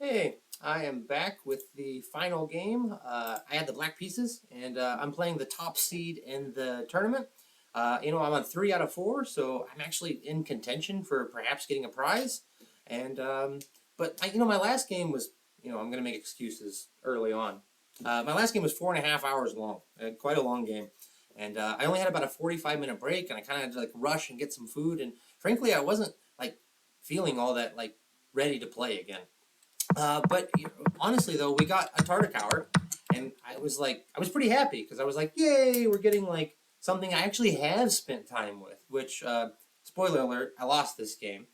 Hey, I am back with the final game. I had the black pieces, and I'm playing the top seed in the tournament. I'm on 3 out of 4, so I'm actually in contention for perhaps getting a prize. And my last game was, I'm gonna make excuses early on. My last game was 4.5 hours long, quite a long game, and I only had about a 45-minute break, and I kind of had to like rush and get some food. And frankly, I wasn't like feeling all that like ready to play again. But honestly, though, we got a Tartakower, and I was pretty happy because I was like, yay, we're getting like something I actually have spent time with. Which, spoiler alert, I lost this game,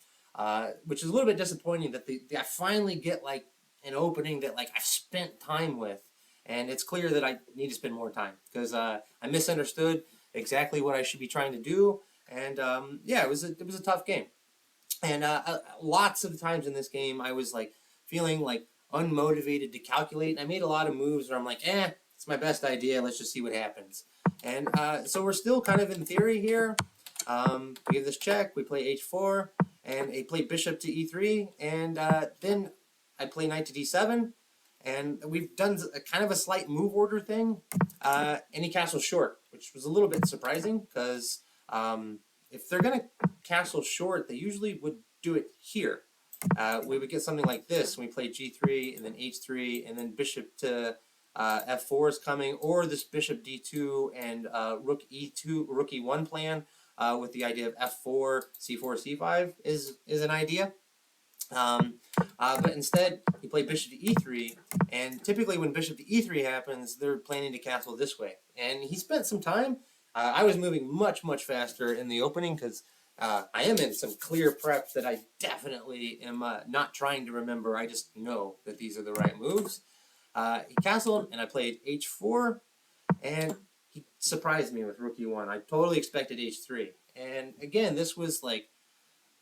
which is a little bit disappointing that I finally get like an opening that like I've spent time with, and it's clear that I need to spend more time because I misunderstood exactly what I should be trying to do, and yeah, it was a tough game. And lots of times in this game, I was like feeling like unmotivated to calculate. And I made a lot of moves where I'm like, it's my best idea. Let's just see what happens. And so we're still kind of in theory here. We give this check. We play h4, and I play bishop to e3, and then I play knight to d7. And we've done a kind of a slight move order thing. And he castles short, which was a little bit surprising because if they're going to castle short, they usually would do it here. We would get something like this, and we play g3, and then h3, and then bishop to f4 is coming, or this bishop d2 and rook e2, rook e1 plan with the idea of f4, c4, c5 is an idea. But instead, you play bishop to e3, and typically when bishop to e3 happens, they're planning to castle this way. And he spent some time. I was moving much, much faster in the opening because I am in some clear prep that I definitely am not trying to remember. I just know that these are the right moves. He castled, and I played h4, and he surprised me with rook e1. I totally expected h3. And again, this was like,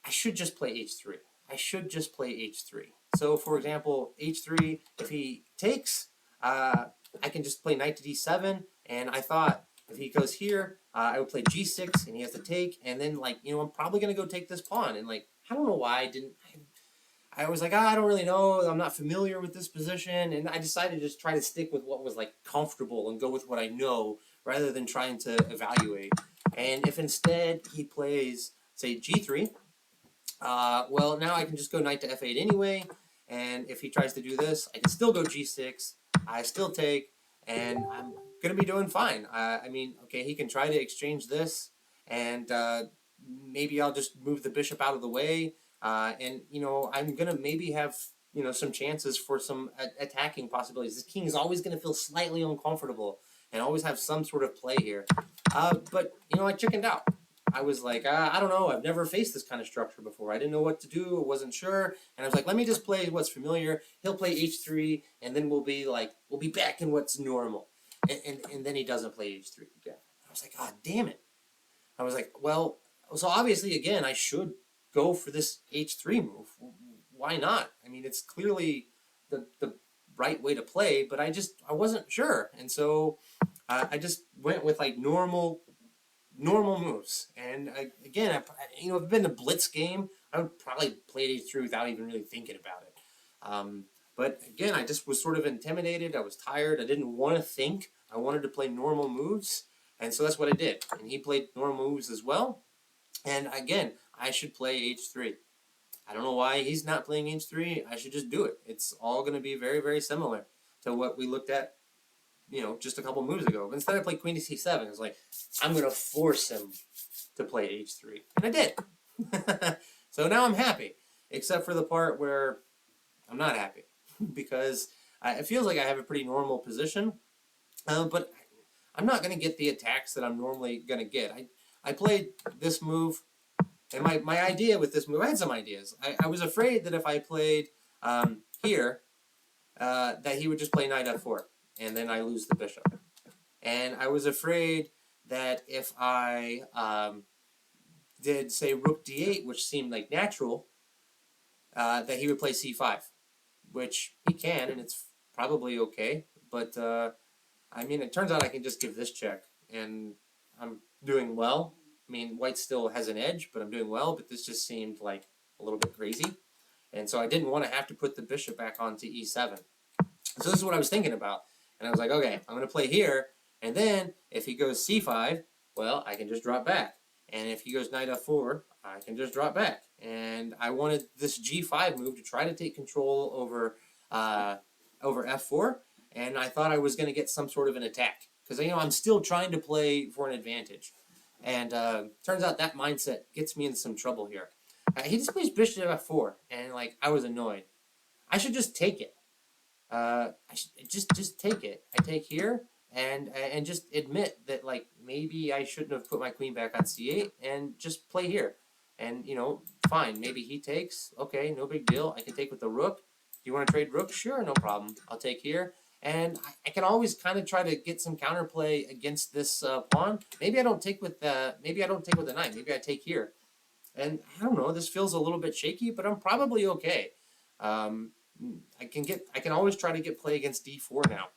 I should just play h3. I should just play h3. So, for example, h3, if he takes, I can just play knight to d7, and I thought if he goes here, I would play g6, and he has to take, and then, like, I'm probably going to go take this pawn, and, like, I don't know why I didn't. I was like, I don't really know, I'm not familiar with this position, and I decided to just try to stick with what was, like, comfortable and go with what I know, rather than trying to evaluate. And if instead he plays, say, g3, well, now I can just go knight to f8 anyway, and if he tries to do this, I can still go g6, I still take, and I'm going to be doing fine. I mean, okay, he can try to exchange this, and maybe I'll just move the bishop out of the way, and, I'm going to maybe have, some chances for some attacking possibilities. This king is always going to feel slightly uncomfortable and always have some sort of play here. But, I chickened out. I was like, I don't know. I've never faced this kind of structure before. I didn't know what to do. I wasn't sure. And I was like, let me just play what's familiar. He'll play h3, and then we'll be back in what's normal. And then he doesn't play h3 again. I was like, God damn it. I was like, well, so obviously, again, I should go for this h3 move. Why not? I mean, it's clearly the right way to play, but I wasn't sure. And so I just went with like normal moves. And again, if it'd been a blitz game, I would probably play it through without even really thinking about it. But again, I just was sort of intimidated. I was tired. I didn't want to think. I wanted to play normal moves. And so that's what I did. And he played normal moves as well. And again, I should play h3. I don't know why he's not playing h3. I should just do it. It's all going to be very, very similar to what we looked at just a couple moves ago. But instead I played queen to c7. It's like, I'm going to force him to play h3. And I did. So now I'm happy. Except for the part where I'm not happy. Because it feels like I have a pretty normal position. But I'm not going to get the attacks that I'm normally going to get. I played this move. And my idea with this move, I had some ideas. I was afraid that if I played here, that he would just play knight f4. And then I lose the bishop. And I was afraid that if I did, say, rook d8, which seemed like natural, that he would play c5, which he can, and it's probably okay. But, I mean, it turns out I can just give this check, and I'm doing well. I mean, white still has an edge, but I'm doing well, but this just seemed like a little bit crazy. and so I didn't want to have to put the bishop back onto e7. So this is what I was thinking about, and I was like, okay, I'm going to play here, and then if he goes c5, well, I can just drop back, and if he goes knight f4, I can just drop back, and I wanted this g5 move to try to take control over f4, and I thought I was going to get some sort of an attack, because I'm still trying to play for an advantage, and turns out that mindset gets me into some trouble here. He just plays bishop f4, and like I was annoyed. I should just take it. I should just take it. I take here and just admit that like maybe I shouldn't have put my queen back on c8 and just play here. And fine. Maybe he takes. Okay, no big deal. I can take with the rook. Do you want to trade rook? Sure, no problem. I'll take here. And I can always kind of try to get some counterplay against this pawn. Maybe I don't take with the knight. Maybe I take here. And I don't know. This feels a little bit shaky, but I'm probably okay. I can always try to get play against d4 now.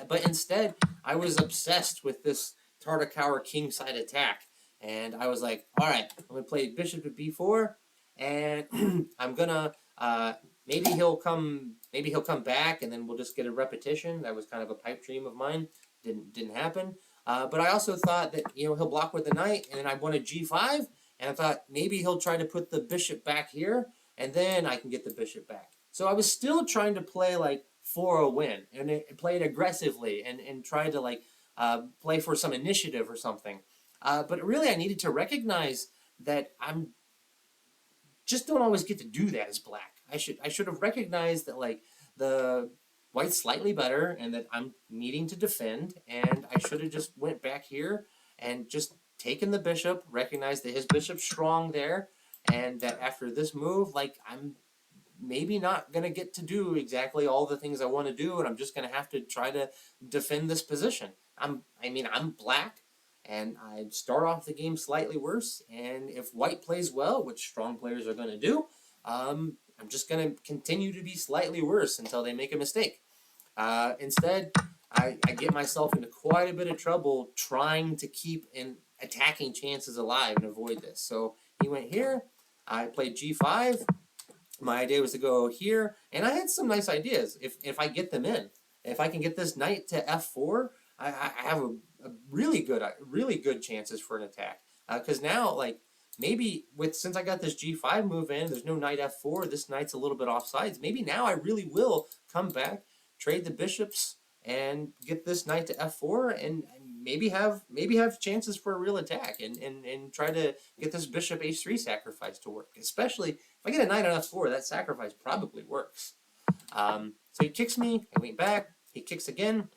But instead, I was obsessed with this Tartakower kingside attack, and I was like, all right, I'm gonna play bishop to b4, and I'm gonna maybe he'll come back, and then we'll just get a repetition. That was kind of a pipe dream of mine. Didn't happen. But I also thought that he'll block with the knight, and then I wanted g5, and I thought maybe he'll try to put the bishop back here, and then I can get the bishop back. So I was still trying to play like for a win, and play it aggressively, and try to like play for some initiative or something. But really, I needed to recognize that I'm just don't always get to do that as black. I should have recognized that like the white's slightly better, and that I'm needing to defend, and I should have just went back here and just taken the bishop, recognized that his bishop's strong there, and that after this move, like I'm maybe not going to get to do exactly all the things I want to do, and I'm just going to have to try to defend this position. I'm black, and I start off the game slightly worse, and if white plays well, which strong players are going to do, I'm just going to continue to be slightly worse until they make a mistake. Instead, I get myself into quite a bit of trouble trying to keep attacking chances alive and avoid this. So he went here, I played g5, my idea was to go here, and I had some nice ideas. If I get them in, if I can get this knight to f4, I have a really good chances for an attack. Because now, like maybe since I got this g5 move in, there's no knight f4. This knight's a little bit offsides. Maybe now I really will come back, trade the bishops, and get this knight to f4, and maybe have chances for a real attack, and try to get this bishop h3 sacrifice to work. Especially if I get a knight on f4, that sacrifice probably works. So he kicks me, I went back, he kicks again,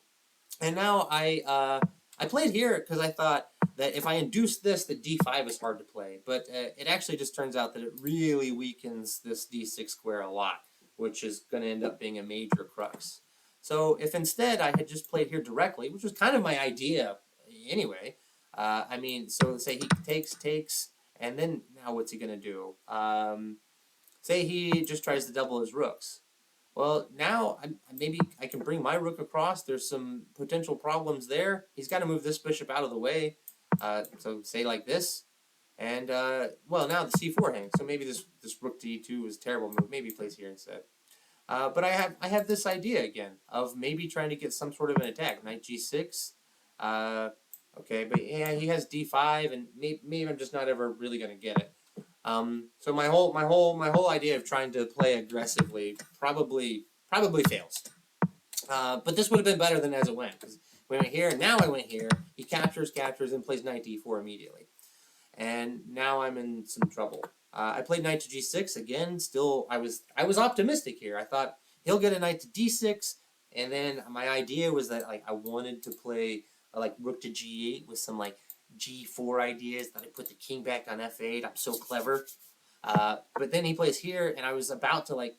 and now I played here because I thought that if I induce this, that d5 is hard to play. But it actually just turns out that it really weakens this d6 square a lot, which is going to end up being a major crux. So if instead I had just played here directly, which was kind of my idea anyway, so say he takes, and then now what's he going to do? Say he just tries to double his rooks. Well, now maybe I can bring my rook across. There's some potential problems there. He's got to move this bishop out of the way. So say like this. And, well, now the c4 hangs. So maybe this rook to e2 is a terrible move. Maybe he plays here instead. But I have this idea again of maybe trying to get some sort of an attack. Knight g6. Okay, but yeah, he has d5, and maybe I'm just not ever really going to get it. So my whole idea of trying to play aggressively probably fails. But this would have been better than as it went, because we went here, and now I went here. He captures, and plays knight d4 immediately, and now I'm in some trouble. I played knight to g6 again. Still, I was optimistic here. I thought he'll get a knight to d6, and then my idea was that like I wanted to play like rook to g8 with some like g4 ideas. That I put the king back on f8. I'm so clever. But then he plays here, and I was about to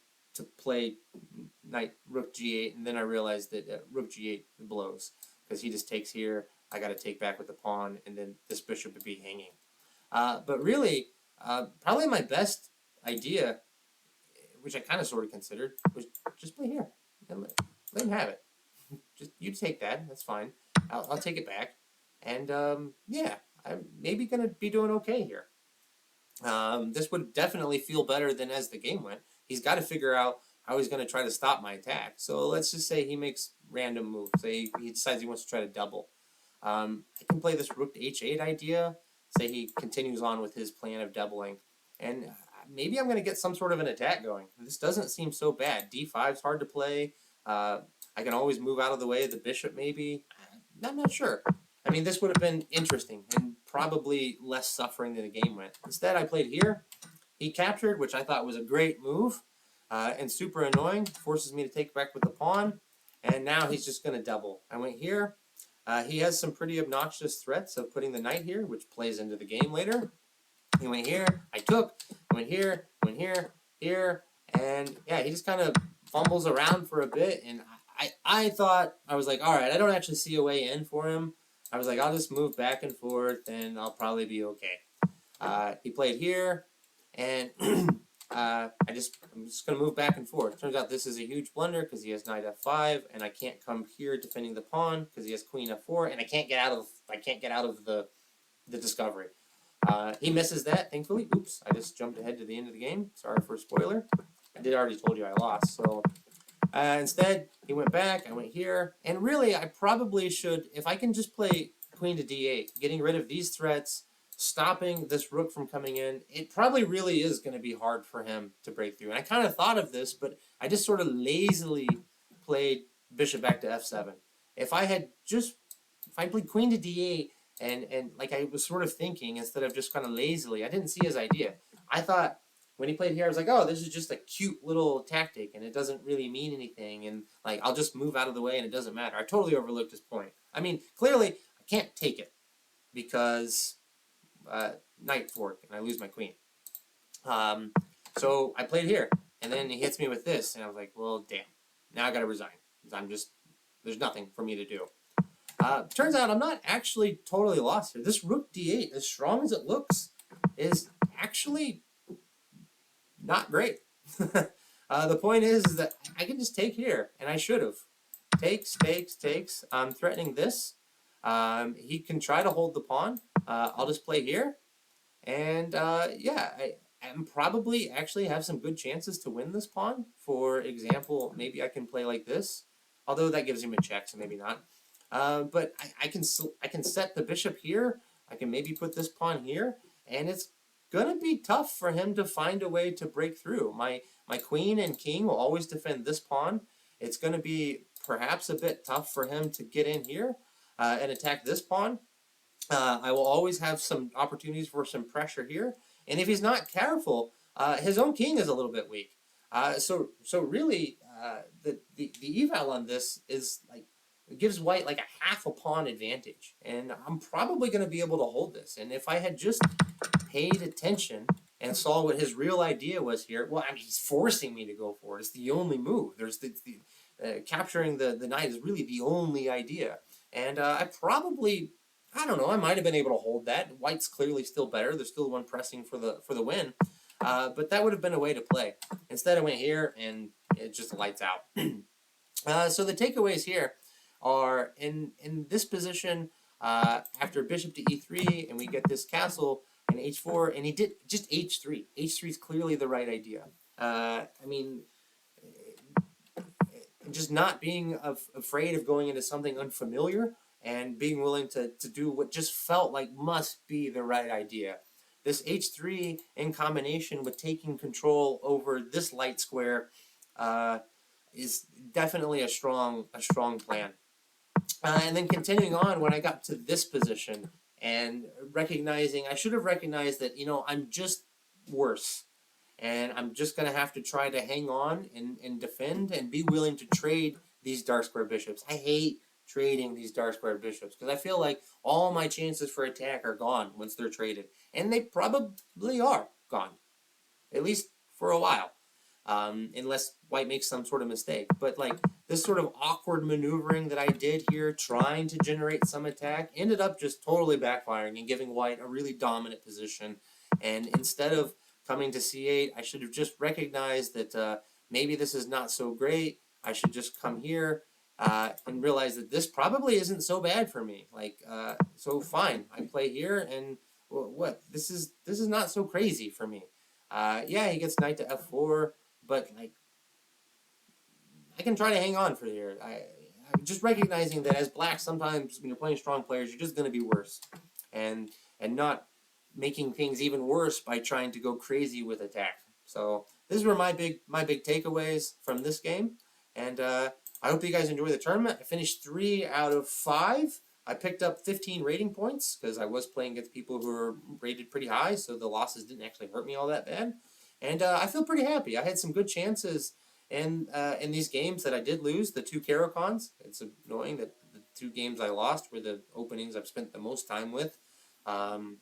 play knight rook g8, and then I realized that rook g8 blows because he just takes here. I got to take back with the pawn, and then this bishop would be hanging. But really, probably my best idea, which I kind of sort of considered, was just play here. And let him have it. Just you take that. That's fine. I'll take it back. And yeah, I'm maybe going to be doing okay here. This would definitely feel better than as the game went, he's got to figure out how he's going to try to stop my attack. So let's just say he makes random moves. Say he decides he wants to try to double. I can play this rook to h8 idea. Say he continues on with his plan of doubling. And maybe I'm going to get some sort of an attack going. This doesn't seem so bad. d5 is hard to play. I can always move out of the way of the bishop maybe. I'm not sure. I mean, this would have been interesting and probably less suffering than the game went. Instead, I played here. He captured, which I thought was a great move and super annoying. Forces me to take back with the pawn. And now he's just going to double. I went here. He has some pretty obnoxious threats of putting the knight here, which plays into the game later. He went here. I took. I went here. Went here. Here. And yeah, he just kind of fumbles around for a bit. And I thought, I was like, all right, I don't actually see a way in for him. I was like, I'll just move back and forth and I'll probably be okay. He played here. And I'm just going to move back and forth. Turns out this is a huge blunder because he has knight f5, and I can't come here defending the pawn because he has queen f4, and I can't get out of the discovery. He misses that, thankfully. Oops, I just jumped ahead to the end of the game. Sorry for a spoiler. I did already told you I lost. So instead, he went back. I went here, and really, I probably should, if I can just play queen to d8, getting rid of these threats, stopping this rook from coming in, it probably really is going to be hard for him to break through. And I kind of thought of this, but I just sort of lazily played bishop back to f7. If I played queen to d8 and like I was sort of thinking instead of just kind of lazily, I didn't see his idea. I thought when he played here, I was like, oh, this is just a cute little tactic and it doesn't really mean anything. And like, I'll just move out of the way and it doesn't matter. I totally overlooked his point. I mean, clearly I can't take it because knight fork and I lose my queen. So I played here and then he hits me with this and I was like, well, damn, now I gotta resign. There's nothing for me to do. Turns out I'm not actually totally lost here. This rook d8, as strong as it looks, is actually not great. The point is that I can just take here, and I should have. Takes. I'm threatening this. He can try to hold the pawn. I'll just play here. And yeah, I'm probably actually have some good chances to win this pawn. For example, maybe I can play like this. Although that gives him a check, so maybe not. But I can set the bishop here. I can maybe put this pawn here. And it's going to be tough for him to find a way to break through. My queen and king will always defend this pawn. It's going to be perhaps a bit tough for him to get in here and attack this pawn. I will always have some opportunities for some pressure here. And if he's not careful, his own king is a little bit weak. So really, the eval on this is like, it gives white like a half a pawn advantage. And I'm probably going to be able to hold this. And if I had just paid attention and saw what his real idea was here, well, I mean, he's forcing me to go for it. It's the only move. There's capturing the knight is really the only idea. And I don't know, I might have been able to hold that. White's clearly still better. There's still one pressing for the win. But that would have been a way to play. Instead, I went here, and it just lights out. So the takeaways here are in this position, after bishop to e3, and we get this castle and h4, and he did just h3. h3 is clearly the right idea. I mean, just not being afraid of going into something unfamiliar and being willing to do what just felt like must be the right idea. This h3 in combination with taking control over this light square is definitely a strong plan. And then continuing on, when I got to this position and recognizing, I should have recognized that, you know, I'm just worse. And I'm just going to have to try to hang on and defend and be willing to trade these dark square bishops. I hate trading these dark square bishops because I feel like all my chances for attack are gone once they're traded. And they probably are gone, at least for a while, unless white makes some sort of mistake. But like this sort of awkward maneuvering that I did here, trying to generate some attack, ended up just totally backfiring and giving white a really dominant position. And instead of coming to c8, I should have just recognized that maybe this is not so great. I should just come here and realize that this probably isn't so bad for me. Like, so fine, I play here, and what? This is not so crazy for me. Yeah, he gets knight to f4. but like I can try to hang on for here. I'm just recognizing that as black, sometimes when you're playing strong players, you're just going to be worse, and not making things even worse by trying to go crazy with attack. So these were my big takeaways from this game, and I hope you guys enjoy the tournament. I finished 3 out of 5. I picked up 15 rating points because I was playing against people who were rated pretty high, so the losses didn't actually hurt me all that bad. And I feel pretty happy. I had some good chances in these games that I did lose, the 2 Caro-Kanns. It's annoying that the 2 games I lost were the openings I've spent the most time with. I'm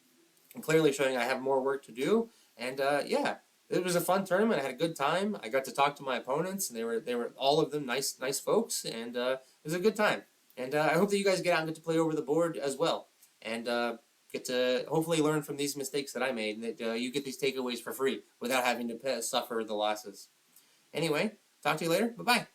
clearly showing I have more work to do. And yeah, it was a fun tournament. I had a good time. I got to talk to my opponents, and they were all of them nice folks, and it was a good time. And I hope that you guys get out and get to play over the board as well, and get to hopefully learn from these mistakes that I made, and that you get these takeaways for free without having to suffer the losses. Anyway, talk to you later. Bye-bye.